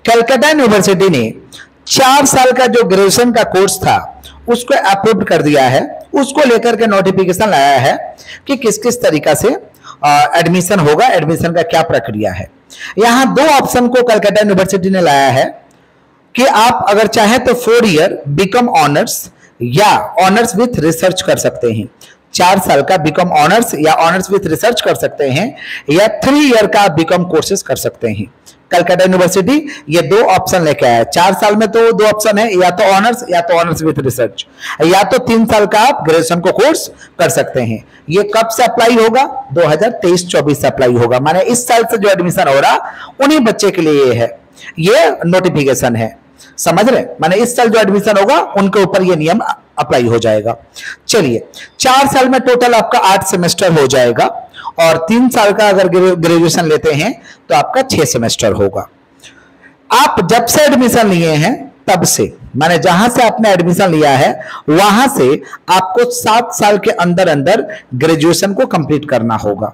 Calcutta university ने 4 साल का जो ग्रेजुएशन का कोर्स था उसको अप्रूव कर दिया है। उसको लेकर के नोटिफिकेशन लाया है कि किस किस तरीका से एडमिशन होगा, एडमिशन का क्या प्रक्रिया है। यहां 2 ऑप्शन को कलकत्ता यूनिवर्सिटी ने लाया है कि आप अगर चाहे तो 4 ईयर बीकॉम ऑनर्स या ऑनर्स विथ रिसर्च कर सकते हैं। 4 साल का बीकॉम ऑनर्स या ऑनर्स विथ रिसर्च कर सकते हैं, या 3 ईयर का बीकॉम कोर्सेज कर सकते हैं। कलकत्ता यूनिवर्सिटी ये 2 ऑप्शन लेके आया है। 4 साल में तो 2 ऑप्शन है, या तो ऑनर्स विथ रिसर्च, या तो 3 साल का आप ग्रेजुएशन को कोर्स कर सकते हैं। ये कब से अप्लाई होगा? 2023-24 से अप्लाई होगा। माने इस साल से जो एडमिशन हो रहा उन्हीं बच्चे के लिए ये है, ये नोटिफिकेशन है, समझ रहे? माने इस साल जो एडमिशन होगा उनके ऊपर ये नियम अप्लाई हो जाएगा। चलिए, 4 साल में टोटल आपका 8 सेमेस्टर हो जाएगा, और 3 साल का अगर ग्रेजुएशन लेते हैं तो आपका 6 सेमेस्टर होगा। आप जब से एडमिशन लिए हैं तब से, माने जहां से आपने एडमिशन लिया है वहां से आपको 7 साल के अंदर अंदर ग्रेजुएशन को कंप्लीट करना होगा।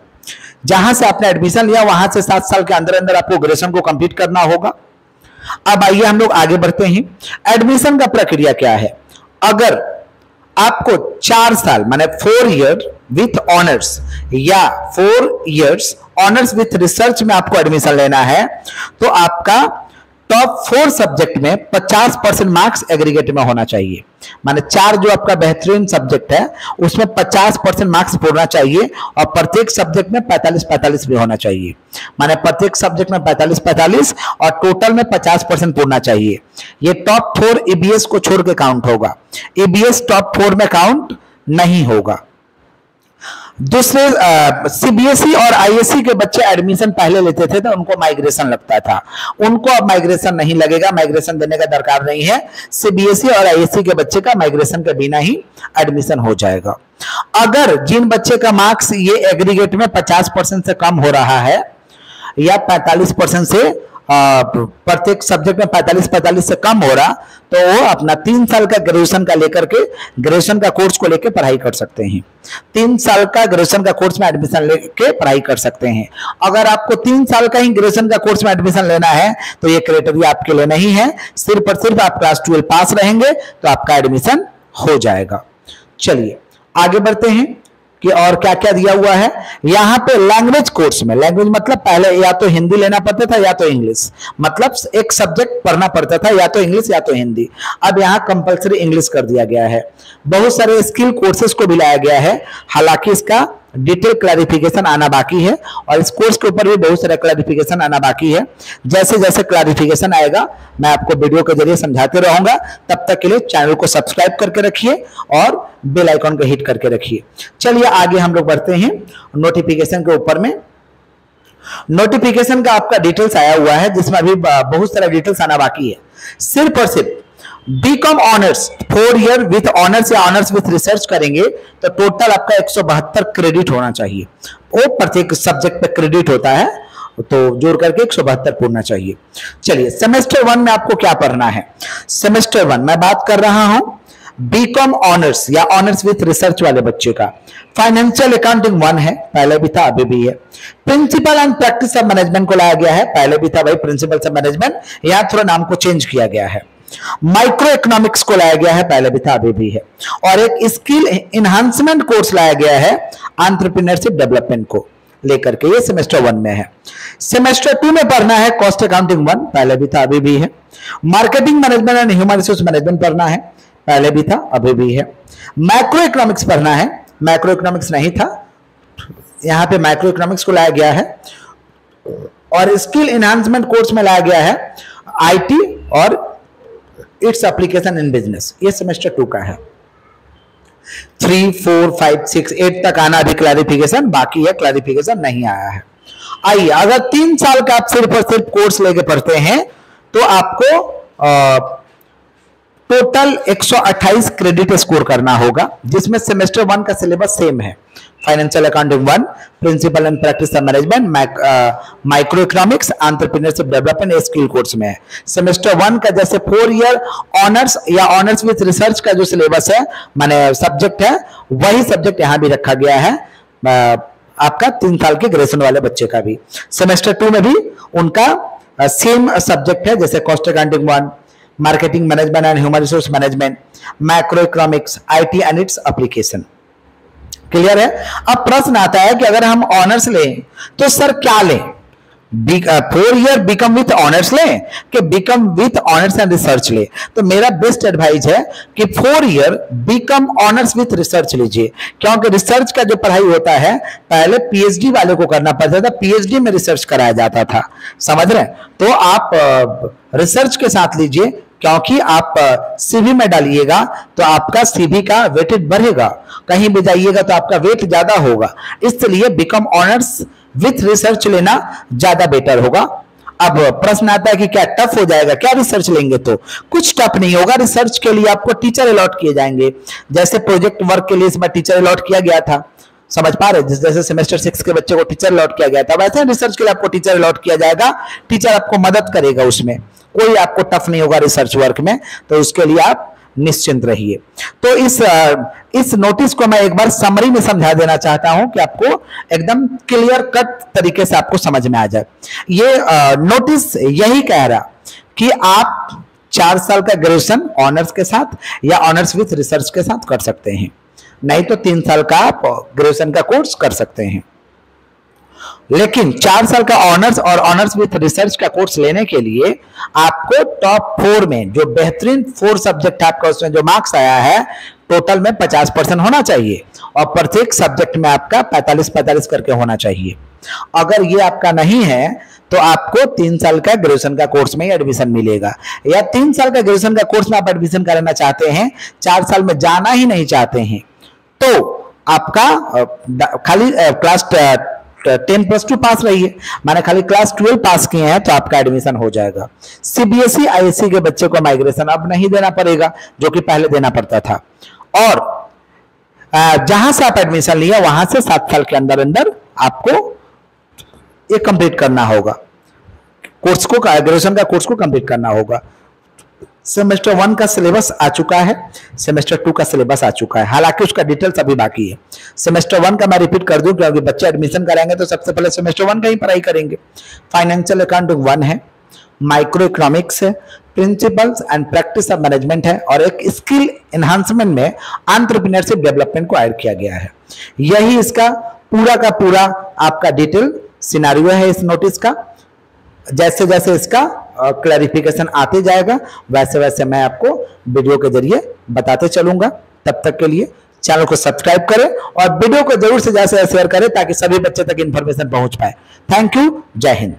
जहां से आपने एडमिशन लिया वहां से 7 साल के अंदर अंदर आपको ग्रेजुएशन को कंप्लीट करना होगा। अब आइए हम लोग आगे बढ़ते हैं। एडमिशन का प्रक्रिया क्या है? अगर आपको 4 साल माने 4 ईयर विथ ऑनर्स या 4 इयर्स ऑनर्स विथ रिसर्च में आपको एडमिशन लेना है तो आपका टॉप 4 सब्जेक्ट में 50% मार्क्स एग्रीगेट में होना चाहिए। माने 4 जो आपका बेहतरीन सब्जेक्ट है उसमें 50% मार्क्स पूरना चाहिए, और प्रत्येक सब्जेक्ट में 45-45 भी होना चाहिए। माने प्रत्येक सब्जेक्ट में 45-45 और टोटल में 50% पूरना चाहिए। ये टॉप 4 ईबीएस को छोड़ के काउंट होगा, ईबीएस टॉप 4 में काउंट नहीं होगा। दूसरे सीबीएसई और आईएससी के बच्चे एडमिशन पहले लेते थे तो उनको माइग्रेशन लगता था, उनको अब माइग्रेशन नहीं लगेगा, माइग्रेशन देने का दरकार नहीं है। सीबीएसई और आईएससी के बच्चे का माइग्रेशन के बिना ही एडमिशन हो जाएगा। अगर जिन बच्चे का मार्क्स ये एग्रीगेट में 50% से कम हो रहा है या 45% से प्रत्येक सब्जेक्ट में 45-45 से कम हो रहा, तो वो अपना 3 साल का ग्रेजुएशन का लेकर के ग्रेजुएशन का कोर्स को लेकर पढ़ाई कर सकते हैं। 3 साल का ग्रेजुएशन का कोर्स में एडमिशन लेके पढ़ाई कर सकते हैं। अगर आपको 3 साल का ही ग्रेजुएशन का कोर्स में एडमिशन लेना है तो ये क्राइटेरिया आपके लिए नहीं है। सिर्फ और सिर्फ आप क्लास 12 पास रहेंगे तो आपका एडमिशन हो जाएगा। चलिए आगे बढ़ते हैं कि और क्या क्या दिया हुआ है। यहां पे लैंग्वेज कोर्स में, लैंग्वेज मतलब पहले या तो हिंदी लेना पड़ता था या तो इंग्लिश, मतलब एक सब्जेक्ट पढ़ना पड़ता था या तो इंग्लिश या तो हिंदी। अब यहां कंपलसरी इंग्लिश कर दिया गया है। बहुत सारे स्किल कोर्सेज को भी लाया गया है, हालांकि इसका डिटेल क्लैरिफिकेशन आना बाकी है, और इस कोर्स के ऊपर भी बहुत सारा क्लैरिफिकेशन आना बाकी है। जैसे जैसे क्लैरिफिकेशन आएगा मैं आपको वीडियो के जरिए समझाते रहूंगा। तब तक के लिए चैनल को सब्सक्राइब करके रखिए और बेल आइकॉन को हिट करके रखिए। चलिए आगे हम लोग बढ़ते हैं नोटिफिकेशन के ऊपर में। नोटिफिकेशन का आपका डिटेल्स आया हुआ है जिसमें अभी बहुत सारा डिटेल्स आना बाकी है। सिर्फ और सिर्फ BCom honours 4 year with honours या ऑनर्स विथ रिसर्च करेंगे तो टोटल आपका 172 क्रेडिट होना चाहिए। वो प्रत्येक सब्जेक्ट पे क्रेडिट होता है तो जोड़ करके 172 पूरना चाहिए। चलिए सेमेस्टर 1 में आपको क्या पढ़ना है? सेमेस्टर 1 मैं बात कर रहा हूं बीकॉम ऑनर्स या ऑनर्स विथ रिसर्च वाले बच्चे का। फाइनेंशियल अकाउंटिंग 1 है, पहले भी था अभी भी है। Principle and practice of management को लाया गया है, पहले भी था भाई प्रिंसिपल ऑफ मैनेजमेंट, यहां थोड़ा नाम को चेंज किया गया है। माइक्रो इकोनॉमिक्स को लाया गया है, पहले भी था अभी भी है। और एक स्किल एनहांसमेंट कोर्स लाया गया है एंटरप्रेन्योरशिप डेवलपमेंट को लेकर के, ये सेमेस्टर 1 में है। सेमेस्टर 2 में पढ़ना है कॉस्ट अकाउंटिंग 1, पहले भी था अभी भी है। Marketing management and human resource management पढ़ना है, पहले भी था अभी भी है। मैक्रो इकोनॉमिक्स पढ़ना है, मैक्रो इकोनॉमिक्स नहीं था, यहां पे मैक्रो इकोनॉमिक्स को लाया गया है। और स्किल एनहांसमेंट कोर्स में लाया गया है आईटी और इट्स एप्लीकेशन इन बिजनेस, ये सेमेस्टर 2 का है। 3, 4, 5, 6, 8 तक आना अभी क्लैरिफिकेशन बाकी है, क्लैरिफिकेशन नहीं आया है। आइए, अगर 3 साल का आप सिर्फ और सिर्फ कोर्स लेके पढ़ते हैं तो आपको टोटल 128 क्रेडिट स्कोर करना होगा, जिसमें सेमेस्टर 1 का सिलेबस सेम है। Financial accounting 1, principle and practice of management, micro economics, entrepreneurship development skill course में है। सेमेस्टर 1 का जैसे 4 ईयर ऑनर्स या ऑनर्स विथ रिसर्च का जो सिलेबस है माने सब्जेक्ट है, वही सब्जेक्ट यहां भी रखा गया है आपका 3 साल के ग्रेजुएशन वाले बच्चे का भी। सेमेस्टर 2 में भी उनका सेम सब्जेक्ट है, जैसे cost accounting 1, marketing management and human resource management, macro economics, IT and its application. Clear है? अब प्रश्न आता है कि अगर हम ऑनर्स लें तो सर क्या लें, 4 ईयर बीकॉम विथ ऑनर्स लें कि BCom with honours and research ले? तो मेरा बेस्ट एडवाइस है कि 4 year BCom honours with research लीजिए, क्योंकि रिसर्च का जो पढ़ाई होता है पहले पीएचडी वाले को करना पड़ता था, पीएचडी में रिसर्च कराया जाता था, समझ रहे? तो आप रिसर्च के साथ लीजिए, क्योंकि आप सीवी में डालिएगा तो आपका सीवी का वेटेज बढ़ेगा, कहीं भी जाइएगा तो आपका वेट ज्यादा होगा, इसलिए बीकॉम ऑनर्स विथ रिसर्च लेना ज्यादा बेटर होगा। अब प्रश्न आता है कि क्या टफ हो जाएगा क्या रिसर्च लेंगे? तो कुछ टफ नहीं होगा। रिसर्च के लिए आपको टीचर अलॉट किए जाएंगे, जैसे प्रोजेक्ट वर्क के लिए इसमें टीचर अलॉट किया गया था, समझ पा रहे? जैसे सेमेस्टर 6 के बच्चे को टीचर अलॉट किया गया था, वैसे रिसर्च के लिए आपको टीचर अलॉट किया जाएगा, टीचर आपको मदद करेगा, उसमें कोई आपको टफ नहीं होगा रिसर्च वर्क में, तो उसके लिए आप निश्चिंत रहिए। तो इस नोटिस को मैं एक बार समरी में समझा देना चाहता हूं कि आपको एकदम क्लियर कट तरीके से आपको समझ में आ जाए। ये नोटिस यही कह रहा कि आप 4 साल का ग्रेजुएशन ऑनर्स के साथ या ऑनर्स विथ रिसर्च के साथ कर सकते हैं, नहीं तो 3 साल का आप ग्रेजुएशन का कोर्स कर सकते हैं। लेकिन 4 साल का ऑनर्स और ऑनर्स विथ रिसर्च का कोर्स लेने के लिए आपको टॉप 4 में जो बेहतरीन 4 सब्जेक्ट आपका उसमें जो मार्क्स आया है टोटल में 50% होना चाहिए, और प्रत्येक सब्जेक्ट में आपका 45-45 करके होना चाहिए। अगर ये आपका नहीं है तो आपको 3 साल का ग्रेजुएशन का कोर्स में एडमिशन मिलेगा, या 3 साल का ग्रेजुएशन का कोर्स में आप एडमिशन कराना चाहते हैं, 4 साल में जाना ही नहीं चाहते हैं, तो आपका खाली क्लास 10+2 पास रहिए, माने खाली क्लास 12 पास किए हैं तो आपका एडमिशन हो जाएगा। सीबीएसई आईएससी के बच्चे को माइग्रेशन अब नहीं देना पड़ेगा, जो कि पहले देना पड़ता था, और जहां से आप एडमिशन लिए वहां से 7 साल के अंदर अंदर आपको ये कंप्लीट करना होगा, कोर्स को, ग्रेजुएशन का कोर्स को कंप्लीट करना होगा। सेमेस्टर 1 का सिलेबस आ चुका है, सेमेस्टर 2 का सिलेबस आ चुका है, हालांकि उसका डिटेल्स अभी बाकी है। सेमेस्टर 1 का मैं रिपीट कर दूं, क्योंकि बच्चे एडमिशन कराएंगे तो सबसे पहले सेमेस्टर 1 का ही पढ़ाई करेंगे। फाइनेंशियल अकाउंटिंग 1 है, माइक्रो इकोनॉमिक्स है, principles and practice of management है, और एक स्किल एनहांसमेंट में एंटरप्रेन्योरशिप डेवलपमेंट को ऐड किया गया है। यही इसका पूरा का पूरा आपका डिटेल सिनारियो है इस नोटिस का। जैसे जैसे इसका क्लैरिफिकेशन आते जाएगा वैसे वैसे मैं आपको वीडियो के जरिए बताते चलूंगा। तब तक के लिए चैनल को सब्सक्राइब करें और वीडियो को जरूर से ज्यादा शेयर करें ताकि सभी बच्चे तक इंफॉर्मेशन पहुंच पाए। थैंक यू, जय हिंद।